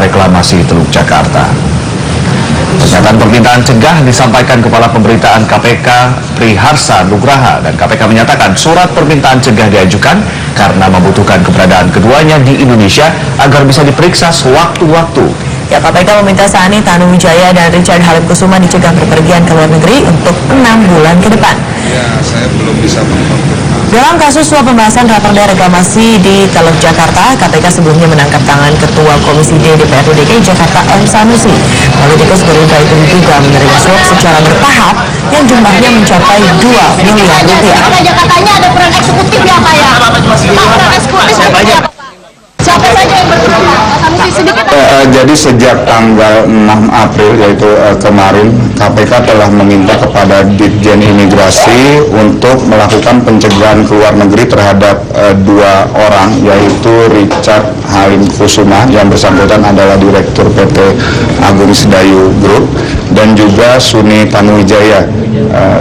reklamasi Teluk Jakarta. Pernyataan permintaan cegah disampaikan Kepala Pemberitaan KPK Priharsa Nugraha, dan KPK menyatakan surat permintaan cegah diajukan karena membutuhkan keberadaan keduanya di Indonesia agar bisa diperiksa sewaktu-waktu. Ya, KPK meminta Sani Tanuwijaya dan Richard Halim Kusuma dicegah berpergian ke luar negeri untuk 6 bulan ke depan. Ya, saya belum bisa mengkonfirmasi. Dalam kasus suap pembahasan raperda reklamasi di Teluk Jakarta, KPK sebelumnya menangkap tangan Ketua Komisi D DPRD DKI Jakarta M. Sanusi. Politikus Gerindra itu diduga menerima suap secara bertahap yang jumlahnya mencapai 2 miliar rupiah. Jakartanya ada peran eksekutif ya Pak ya? Peran eksekutif siapa saja yang berperan? Jadi sejak tanggal 6 April yaitu kemarin, KPK telah meminta kepada Ditjen Imigrasi untuk melakukan pencegahan ke luar negeri terhadap 2 orang, yaitu Richard Halim Kusuma yang bersangkutan adalah Direktur PT Agung Sedayu Group, dan juga Suni Tanuwijaya,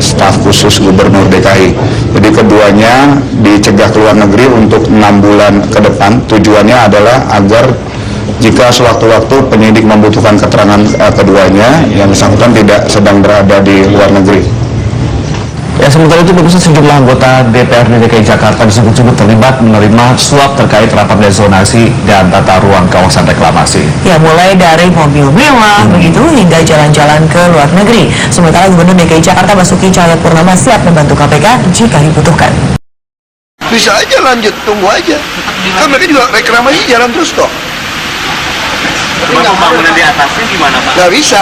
staf khusus Gubernur DKI. Jadi keduanya dicegah ke luar negeri untuk 6 bulan ke depan. Tujuannya adalah agar jika sewaktu-waktu penyidik membutuhkan keterangan keduanya, yang bersangkutan tidak sedang berada di luar negeri. Ya, sementara itu pemirsa, sejumlah anggota DPRD DKI Jakarta disebut-sebut terlibat menerima suap terkait raperda zonasi dan tata ruang kawasan reklamasi. Ya, mulai dari mobil mewah begitu hingga jalan-jalan ke luar negeri. Sementara Gubernur DKI Jakarta Basuki Cahayapurnama siap membantu KPK jika dibutuhkan. Bisa aja lanjut, tunggu aja. Kan mereka juga reklamasi jalan terus kok. Cuma pembangunan di atasnya gimana Pak? Nggak bisa.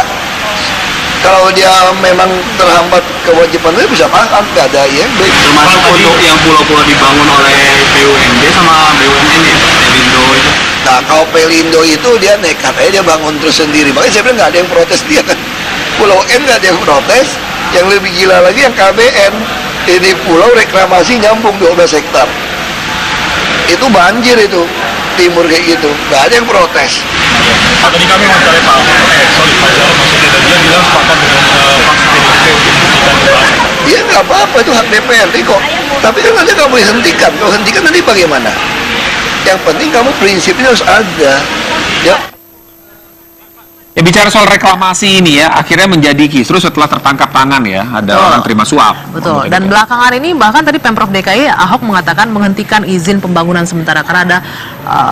Kalau dia memang terhambat kewajiban itu bisa paham, nggak ada IMB. Termasuk untuk yang pulau-pulau dibangun oleh BUMD sama BUMN ya, Pelindo itu. Nah, kalau Pelindo itu dia nekat aja, dia bangun terus sendiri. Makanya saya bilang nggak ada yang protes dia kan. Pulau N nggak ada yang protes. Yang lebih gila lagi yang KBN. Ini pulau reklamasi nyambung 12 hektar. Itu banjir itu. Timur kayak gitu, nggak ada yang protes. Tadi kami mencari Pak Jarod maksudnya, dan dia bilang sepakat dengan fraksi PDIP untuk menghentikan pembahasan. Iya, nggak apa-apa, itu hak DPRD kok. Tapi kan nanti kamu boleh hentikan. Kalau hentikan nanti bagaimana? Yang penting kamu prinsipnya harus ada. Ya. Ya, bicara soal reklamasi ini ya, akhirnya menjadi kisru setelah tertangkap tangan ya, ada orang terima suap. Betul, dan belakangan ini bahkan tadi Pemprov DKI, Ahok mengatakan menghentikan izin pembangunan sementara karena ada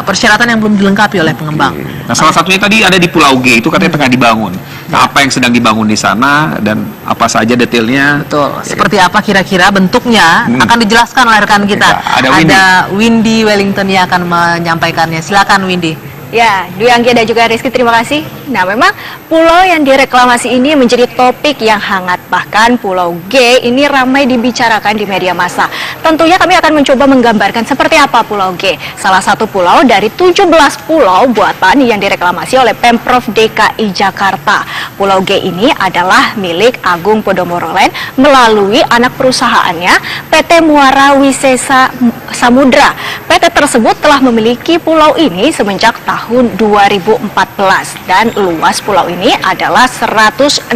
persyaratan yang belum dilengkapi oleh pengembang. Nah, salah satunya tadi ada di Pulau G, itu katanya tengah dibangun. Nah, apa yang sedang dibangun di sana dan apa saja detailnya? Betul, seperti apa kira-kira bentuknya akan dijelaskan oleh rekan kita. Ada Windy Wellington yang akan menyampaikannya. Silakan Windy. Ya, Dwi Anggia dan juga Rizky, terima kasih. Nah, memang pulau yang direklamasi ini menjadi topik yang hangat. Bahkan Pulau G ini ramai dibicarakan di media massa. Tentunya kami akan mencoba menggambarkan seperti apa Pulau G. Salah satu pulau dari 17 pulau buatan yang direklamasi oleh Pemprov DKI Jakarta. Pulau G ini adalah milik Agung Podomoro Land melalui anak perusahaannya PT Muara Wisesa Samudra. PT tersebut telah memiliki pulau ini semenjak tahun 2014 dan luas pulau ini adalah 161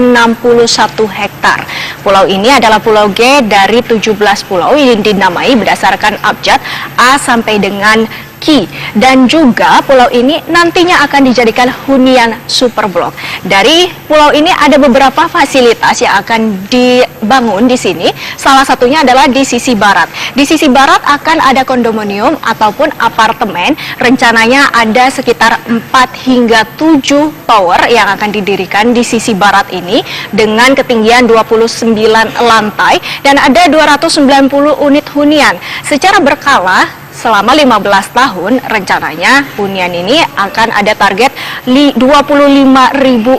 hektar. Pulau ini adalah Pulau G dari 17 pulau yang dinamai berdasarkan abjad A sampai dengan Ki, dan juga pulau ini nantinya akan dijadikan hunian super blok. Dari pulau ini ada beberapa fasilitas yang akan dibangun di sini. Salah satunya adalah di sisi barat. Di sisi barat akan ada kondominium ataupun apartemen. Rencananya ada sekitar 4 hingga 7 tower yang akan didirikan di sisi barat ini dengan ketinggian 29 lantai dan ada 290 unit hunian. Secara berkala selama 15 tahun rencananya hunian ini akan ada target 25.000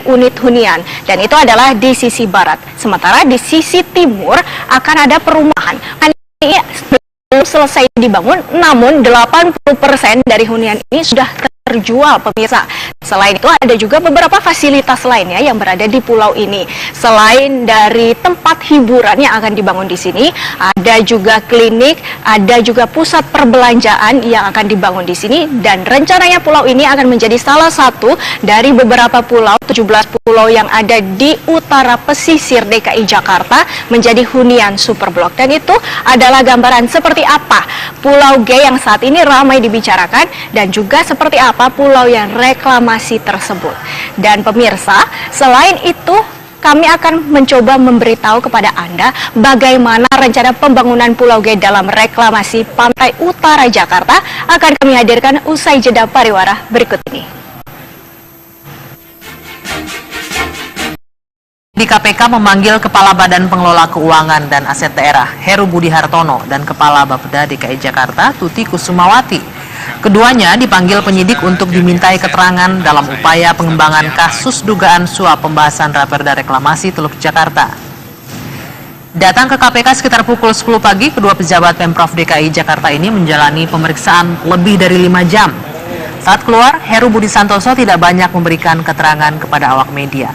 unit hunian, dan itu adalah di sisi barat. Sementara di sisi timur akan ada perumahan. Ini belum selesai dibangun, namun 80% dari hunian ini sudah terjual pemirsa. Selain itu ada juga beberapa fasilitas lainnya yang berada di pulau ini. Selain dari tempat hiburan yang akan dibangun di sini, ada juga klinik, ada juga pusat perbelanjaan yang akan dibangun di sini, dan rencananya pulau ini akan menjadi salah satu dari beberapa pulau 17 pulau yang ada di utara pesisir DKI Jakarta menjadi hunian superblok. Dan itu adalah gambaran seperti apa Pulau G yang saat ini ramai dibicarakan dan juga seperti apa pulau yang reklamasi reklamasi tersebut. Dan pemirsa, selain itu kami akan mencoba memberitahu kepada Anda bagaimana rencana pembangunan Pulau G dalam reklamasi Pantai Utara Jakarta akan kami hadirkan usai jeda pariwara berikut ini. Di KPK memanggil Kepala Badan Pengelola Keuangan dan Aset Daerah Heru Budi Hartono dan Kepala Bapeda DKI Jakarta Tuti Kusumawati. Keduanya dipanggil penyidik untuk dimintai keterangan dalam upaya pengembangan kasus dugaan suap pembahasan Raperda Reklamasi Teluk Jakarta. Datang ke KPK sekitar pukul 10 pagi, kedua pejabat Pemprov DKI Jakarta ini menjalani pemeriksaan lebih dari 5 jam. Saat keluar, Heru Budi Santoso tidak banyak memberikan keterangan kepada awak media.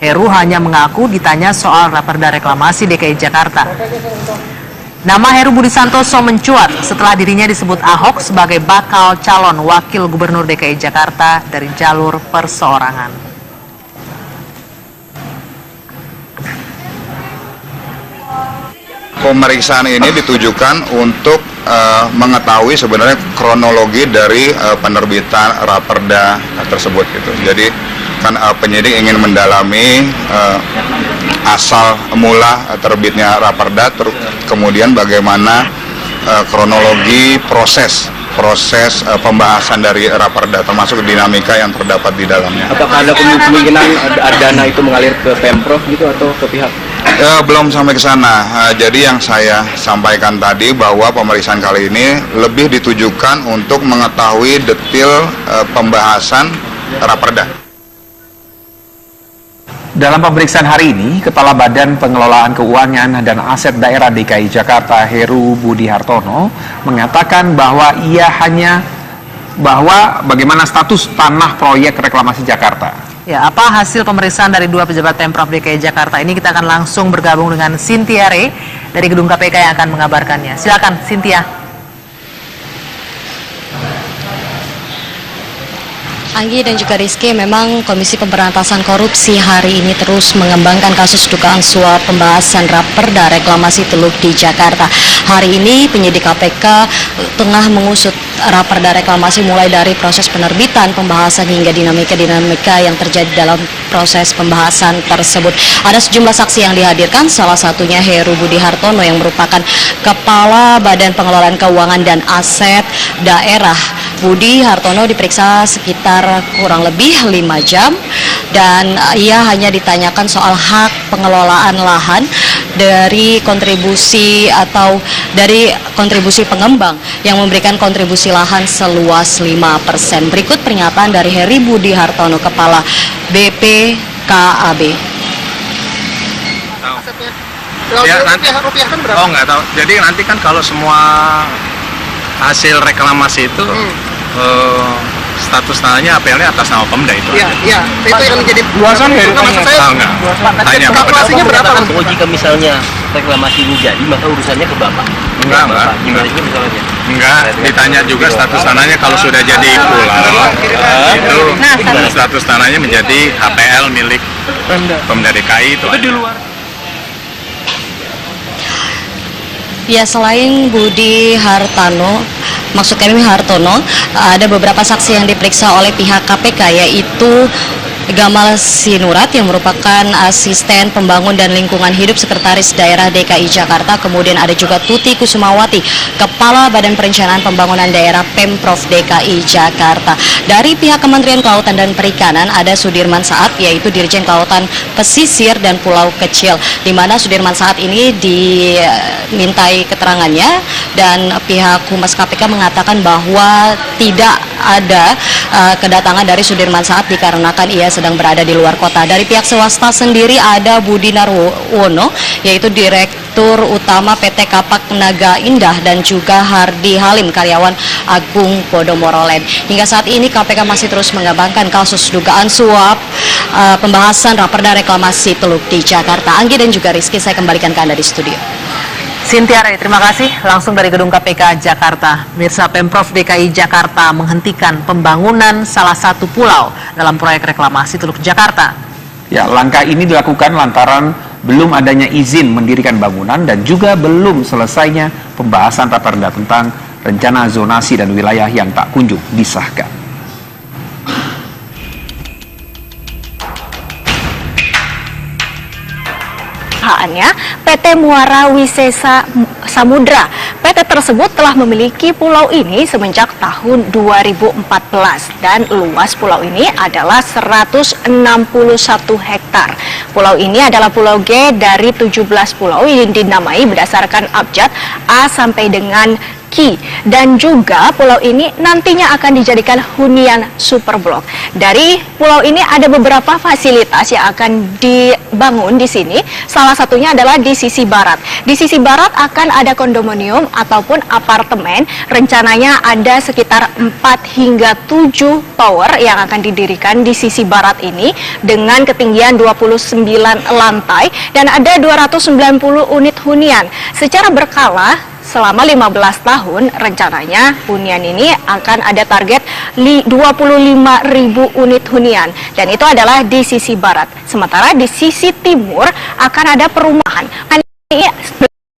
Heru hanya mengaku ditanya soal Raperda Reklamasi DKI Jakarta. Nama Heru Budi Santoso mencuat setelah dirinya disebut Ahok sebagai bakal calon wakil gubernur DKI Jakarta dari jalur perseorangan. Pemeriksaan ini ditujukan untuk mengetahui sebenarnya kronologi dari penerbitan Raperda tersebut gitu. Jadi kan penyidik ingin mendalami asal mula terbitnya Raperda, kemudian bagaimana kronologi proses pembahasan dari Raperda, termasuk dinamika yang terdapat di dalamnya. Apakah ada kemungkinan dana itu mengalir ke Pemprov gitu atau ke pihak? Belum sampai ke sana. Jadi yang saya sampaikan tadi bahwa pemeriksaan kali ini lebih ditujukan untuk mengetahui detail pembahasan Raperda. Dalam pemeriksaan hari ini, Kepala Badan Pengelolaan Keuangan dan Aset Daerah DKI Jakarta Heru Budi Hartono mengatakan bahwa bagaimana status tanah proyek reklamasi Jakarta. Ya, apa hasil pemeriksaan dari dua pejabat Pemprov DKI Jakarta ini? Kita akan langsung bergabung dengan Cynthia Rey dari gedung KPK yang akan mengabarkannya. Silakan, Cynthia. Anggi dan juga Rizky, memang Komisi Pemberantasan Korupsi hari ini terus mengembangkan kasus dugaan suap pembahasan Raperda Reklamasi Teluk di Jakarta. Hari ini penyidik KPK tengah mengusut Raperda Reklamasi mulai dari proses penerbitan, pembahasan hingga dinamika yang terjadi dalam proses pembahasan tersebut. Ada sejumlah saksi yang dihadirkan, salah satunya Heru Budi Hartono yang merupakan Kepala Badan Pengelolaan Keuangan dan Aset Daerah. Budi Hartono diperiksa sekitar kurang lebih 5 jam dan ia hanya ditanyakan soal hak pengelolaan lahan dari kontribusi pengembang yang memberikan kontribusi lahan seluas 5%. Berikut pernyataan dari Heru Budi Hartono, Kepala BPKAB. Ya, nanti rupiah kan berapa? Oh, nggak tahu. Jadi nanti kan kalau semua hasil reklamasi itu status tanahnya APL-nya atas nama Pemda itu. Iya, iya. Itu yang menjadi luasan dari maksud saya. Enggak. Tanya kalkulasinya berapa? Oh, jika misalnya reklamasi ini jadi, maka urusannya ke Bapak. Enggak. Misalnya. Enggak, ditanya juga status tanahnya kalau sudah jadi pulau. Itu status tanahnya menjadi APL milik Pemda DKI itu. Itu di luar. Ya, selain Budi Hartono, ada beberapa saksi yang diperiksa oleh pihak KPK, yaitu Gamal Sinurat yang merupakan asisten pembangun dan lingkungan hidup sekretaris daerah DKI Jakarta. Kemudian ada juga Tuti Kusumawati, Kepala Badan Perencanaan Pembangunan Daerah Pemprov DKI Jakarta. Dari pihak Kementerian Kelautan dan Perikanan ada Sudirman Saat, yaitu Dirjen Kelautan Pesisir dan Pulau Kecil, di mana Sudirman Saat ini dimintai keterangannya dan pihak Humas KPK mengatakan bahwa tidak ada kedatangan dari Sudirman Saat dikarenakan ia sedang berada di luar kota. Dari pihak swasta sendiri ada Budi Narwono, yaitu Direktur Utama PT Kapak Naga Indah, dan juga Hardi Halim, karyawan Agung Podomoro Land. Hingga saat ini KPK masih terus mengembangkan kasus dugaan suap pembahasan Raperda Reklamasi Teluk di Jakarta. Anggi dan juga Rizky, saya kembalikan ke Anda di studio. Cynthia Rey, terima kasih langsung dari gedung KPK Jakarta. Mirsa, Pemprov DKI Jakarta menghentikan pembangunan salah satu pulau dalam proyek reklamasi Teluk Jakarta. Ya, langkah ini dilakukan lantaran belum adanya izin mendirikan bangunan dan juga belum selesainya pembahasan Raperda tentang rencana zonasi dan wilayah yang tak kunjung disahkan. perusahaannya, PT Muara Wisesa Samudra. PT tersebut telah memiliki pulau ini semenjak tahun 2014 dan luas pulau ini adalah 161 hektar. Pulau ini adalah Pulau G dari 17 pulau yang dinamai berdasarkan abjad A sampai dengan Ki, dan juga pulau ini nantinya akan dijadikan hunian superblok. Dari pulau ini ada beberapa fasilitas yang akan dibangun di sini. Salah satunya adalah di sisi barat. Di sisi barat akan ada kondominium ataupun apartemen. Rencananya ada sekitar 4 hingga 7 tower yang akan didirikan di sisi barat ini dengan ketinggian 29 lantai dan ada 290 unit hunian. Secara berkala selama 15 tahun rencananya hunian ini akan ada target 25.000 unit hunian, dan itu adalah di sisi barat. Sementara di sisi timur akan ada perumahan. Ini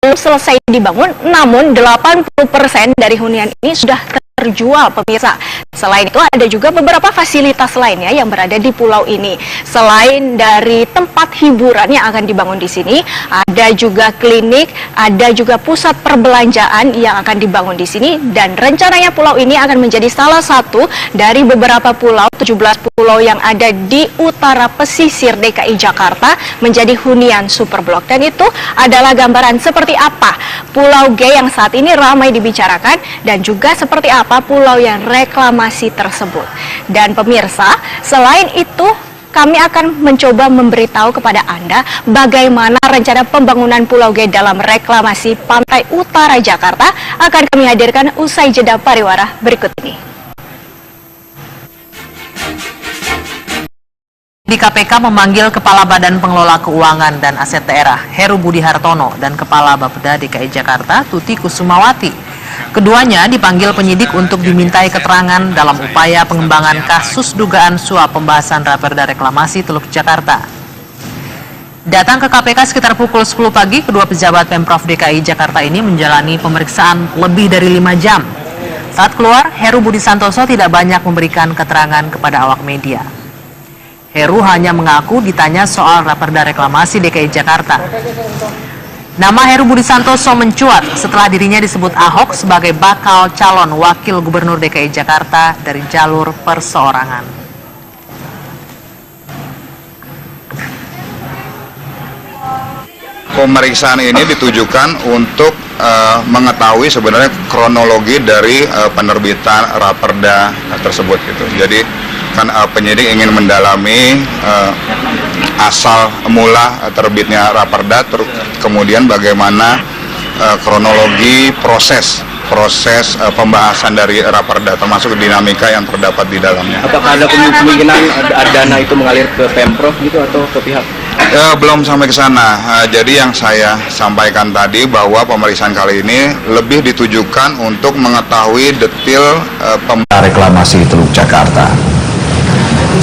belum selesai dibangun, namun 80% dari hunian ini sudah terjual, pemirsa. Selain itu ada juga beberapa fasilitas lainnya yang berada di pulau ini. Selain dari tempat hiburan yang akan dibangun di sini, ada juga klinik, ada juga pusat perbelanjaan yang akan dibangun di sini, dan rencananya pulau ini akan menjadi salah satu dari beberapa pulau, 17 pulau yang ada di utara pesisir DKI Jakarta menjadi hunian superblok. Dan itu adalah gambaran seperti apa Pulau G yang saat ini ramai dibicarakan dan juga seperti apa pulau yang reklamasi tersebut. Dan pemirsa, selain itu kami akan mencoba memberitahu kepada Anda bagaimana rencana pembangunan Pulau G dalam reklamasi pantai utara Jakarta akan kami hadirkan usai jeda pariwara berikut ini. Di KPK memanggil Kepala Badan Pengelola Keuangan dan Aset Daerah Heru Budi Hartono dan Kepala Bapeda DKI Jakarta Tuti Kusumawati. Keduanya dipanggil penyidik untuk dimintai keterangan dalam upaya pengembangan kasus dugaan suap pembahasan Raperda Reklamasi Teluk Jakarta. Datang ke KPK sekitar pukul 10 pagi, kedua pejabat Pemprov DKI Jakarta ini menjalani pemeriksaan lebih dari 5 jam. Saat keluar, Heru Budi Santoso tidak banyak memberikan keterangan kepada awak media. Heru hanya mengaku ditanya soal Raperda Reklamasi DKI Jakarta. Nama Heru Budi Santoso mencuat setelah dirinya disebut Ahok sebagai bakal calon wakil gubernur DKI Jakarta dari jalur perseorangan. Pemeriksaan ini ditujukan untuk mengetahui sebenarnya kronologi dari penerbitan Raperda tersebut gitu. Jadi kan penyidik ingin mendalami asal mula terbitnya Raperda, kemudian bagaimana kronologi proses pembahasan dari Raperda, termasuk dinamika yang terdapat di dalamnya. Apakah ada kemungkinan dana itu mengalir ke Pemprov gitu atau ke pihak? Belum sampai ke sana. Jadi yang saya sampaikan tadi bahwa pemeriksaan kali ini lebih ditujukan untuk mengetahui detail reklamasi Teluk Jakarta.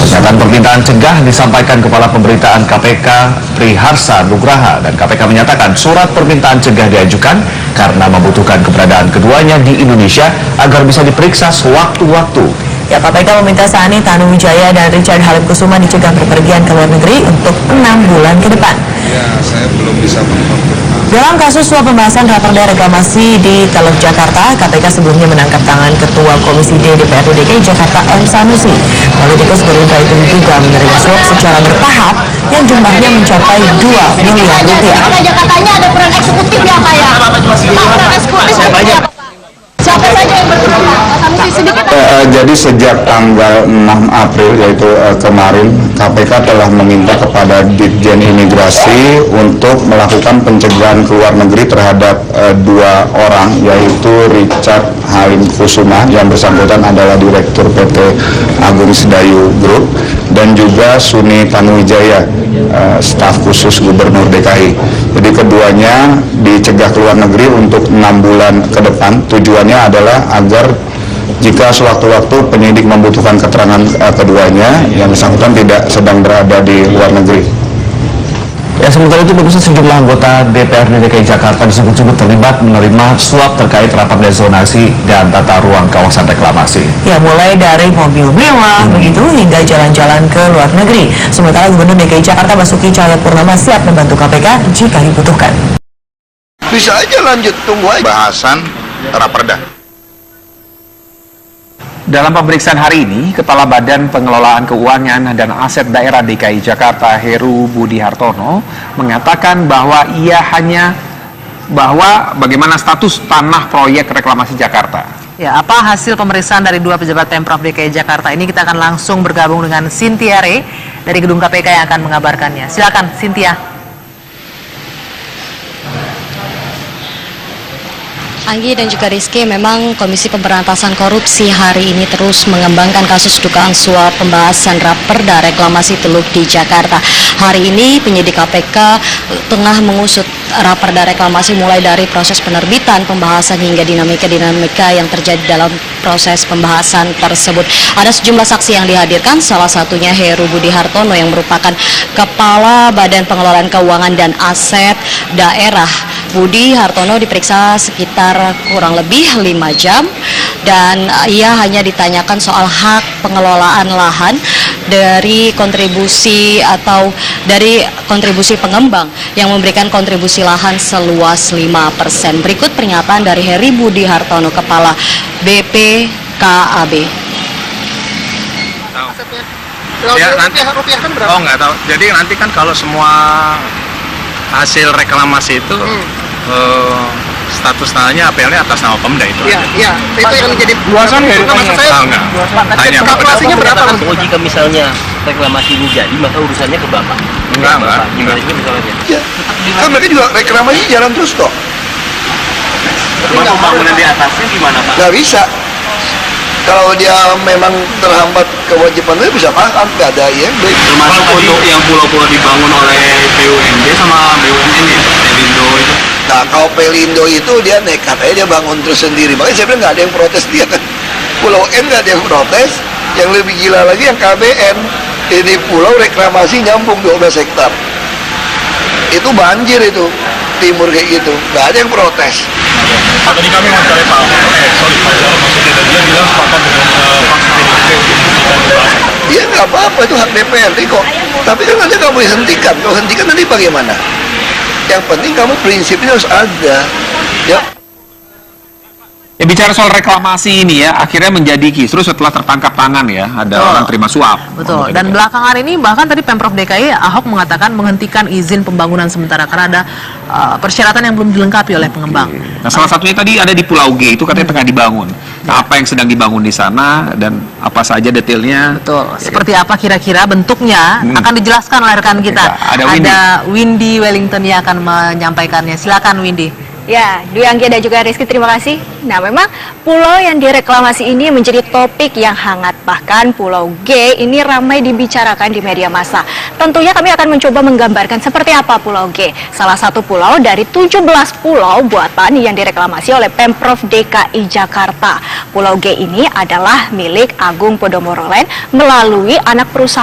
Pernyataan permintaan cegah disampaikan Kepala Pemberitaan KPK Priharsa Nugraha, dan KPK menyatakan surat permintaan cegah diajukan karena membutuhkan keberadaan keduanya di Indonesia agar bisa diperiksa sewaktu-waktu. Ya, KPK meminta Sani Tanuwijaya dan Richard Halim Kusuma dicegah berpergian ke luar negeri untuk 6 bulan ke depan. Ya, saya belum bisa mengkonfirmasi. Dalam kasus suap pembahasan Raperda Reklamasi di Teluk Jakarta, KPK sebelumnya menangkap tangan Ketua Komisi D DPRD DKI Jakarta M. Sanusi. Politikus Gerindra itu juga menerima suap secara bertahap yang jumlahnya mencapai 2 miliar rupiah. Jakartanya ada peran eksekutif ya Pak ya? Peran eksekutif siapa saja yang berperan Pak? Sedikit. Jadi sejak tanggal 6 April yaitu kemarin, KPK telah meminta kepada Ditjen Imigrasi untuk melakukan pencegahan ke luar negeri terhadap 2 orang, yaitu Richard Halim Kusuma yang bersangkutan adalah Direktur PT Agung Sedayu Group, dan juga Suni Tanuwijaya, staf khusus Gubernur DKI. Jadi keduanya dicegah ke luar negeri untuk 6 bulan ke depan. Tujuannya adalah agar jika sewaktu-waktu penyidik membutuhkan keterangan keduanya, yang bersangkutan tidak sedang berada di luar negeri. Ya, sementara itu pemirsa, sejumlah anggota DPRD DKI Jakarta disebut-sebut terlibat menerima suap terkait raperda zonasi dan tata ruang kawasan reklamasi. Ya, mulai dari mobil mewah begitu hingga jalan-jalan ke luar negeri. Sementara Gubernur DKI Jakarta Basuki Cahayapurnama siap membantu KPK jika dibutuhkan. Bisa aja lanjut, tunggu aja. Bahasan raperda. Dalam pemeriksaan hari ini, Kepala Badan Pengelolaan Keuangan dan Aset Daerah DKI Jakarta Heru Budi Hartono mengatakan bahwa bagaimana status tanah proyek reklamasi Jakarta. Ya, apa hasil pemeriksaan dari dua pejabat Pemprov DKI Jakarta ini? Kita akan langsung bergabung dengan Cynthia Rey dari gedung KPK yang akan mengabarkannya. Silakan, Cynthia. Anggi dan juga Rizky, memang Komisi Pemberantasan Korupsi hari ini terus mengembangkan kasus dugaan suap pembahasan raperda reklamasi Teluk di Jakarta. Hari ini penyidik KPK tengah mengusut raperda reklamasi mulai dari proses penerbitan, pembahasan hingga dinamika yang terjadi dalam proses pembahasan tersebut. Ada sejumlah saksi yang dihadirkan, salah satunya Heru Budi Hartono yang merupakan Kepala Badan Pengelolaan Keuangan dan Aset Daerah. Budi Hartono diperiksa sekitar kurang lebih 5 jam dan ia hanya ditanyakan soal hak pengelolaan lahan dari kontribusi pengembang yang memberikan kontribusi lahan seluas 5%. Berikut pernyataan dari Heru Budi Hartono, Kepala BPKAB. Ya, nanti kan berapa? Oh, nggak tahu. Jadi nanti kan kalau semua hasil reklamasi itu status tanahnya APL-nya atas nama Pemda itu. Iya, itu yang menjadi luasan ya? Maksud saya, hanya kalkulasinya berapa? Oh, jika misalnya reklamasi ini jadi, maka urusannya ke Bapak. Enggak. Gimana misalnya? Ya, kan mereka juga reklamasi jalan terus kok. Pembangunan di atasnya gimana, Pak? Nggak bisa. Kalau dia memang terhambat kewajibannya bisa paham, nggak ada IMB. Termasuk untuk yang pulau-pulau dibangun oleh BUMD sama BUMN ya, Pelindo itu. Nah, kalau Pelindo itu dia nekat aja, dia bangun terus sendiri. Makanya saya bilang nggak ada yang protes dia kan. Pulau N nggak ada yang protes. Yang lebih gila lagi yang KBN. Ini pulau reklamasi nyambung 12 hektar. Itu banjir itu, timur kayak gitu. Nggak ada yang protes. Tadi kami mencari Pak Jarod maksudnya, dan dia bilang sepakat dengan fraksi PDIP untuk menghentikan pembahasan. Iya nggak apa-apa, itu hak DPRD kok. Tapi kan nanti kamu hentikan. Kalau hentikan nanti bagaimana? Yang penting kamu prinsipnya harus ada. Ya. Ya, bicara soal reklamasi ini ya, akhirnya menjadi kisru setelah tertangkap tangan ya, ada orang terima suap. Betul, dan belakangan ini bahkan tadi Pemprov DKI, Ahok mengatakan menghentikan izin pembangunan sementara karena ada persyaratan yang belum dilengkapi oleh pengembang. Nah, salah satunya tadi ada di Pulau G, itu katanya tengah dibangun. Nah, apa yang sedang dibangun di sana dan apa saja detailnya? Betul, seperti apa kira-kira bentuknya akan dijelaskan oleh rekan kita. Ada Windy Wellington yang akan menyampaikannya. Silakan Windy. Ya, Dwi Anggia dan juga Rizky, terima kasih. Nah, memang pulau yang direklamasi ini menjadi topik yang hangat. Bahkan Pulau G ini ramai dibicarakan di media massa. Tentunya kami akan mencoba menggambarkan seperti apa Pulau G. Salah satu pulau dari 17 pulau buatan yang direklamasi oleh Pemprov DKI Jakarta. Pulau G ini adalah milik Agung Podomoro Land melalui anak perusahaan